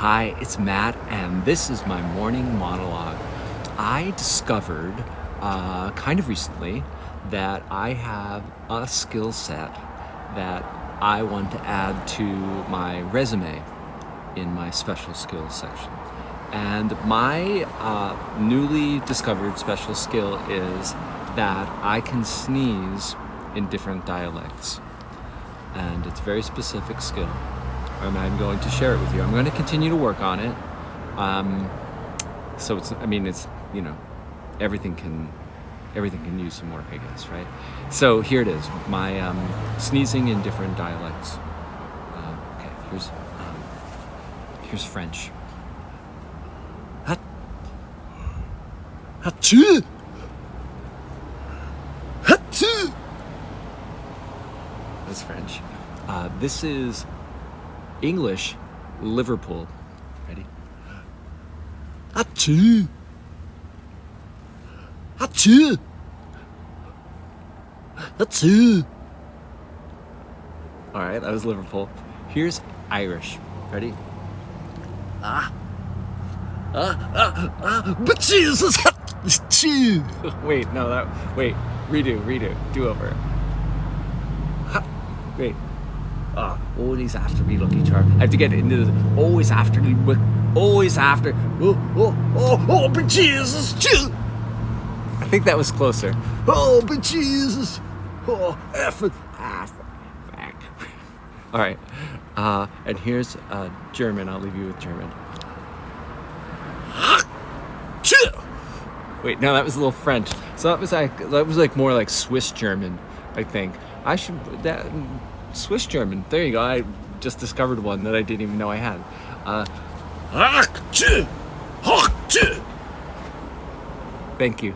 Hi, it's Matt, and this is my morning monologue. I discovered kind of recently that I have a skill set that I want to add to my resume in my special skills section. And my newly discovered special skill is that I can sneeze in different dialects. And it's a very specific skill. And I'm going to share it with you. I'm going to continue to work on it. So everything can use some work, I guess, right? So here it is, my sneezing in different dialects. Okay, here's French. Achoo! Achoo! That's French. This is English, Liverpool. Ready? Achoo! Achoo! Achoo! All right, that was Liverpool. Here's Irish. Ready? But Jesus! Wait, no, redo, do over. Wait. Always after me, Lucky Charm. I have to get into this. Always after me, always after. But Jesus! I think that was closer. But Jesus! Effort. All right. And here's German. I'll leave you with German. Wait, no, that was a little French. So that was like more like Swiss German, I think. Swiss German. There you go. I just discovered one that I didn't even know I had. Thank you.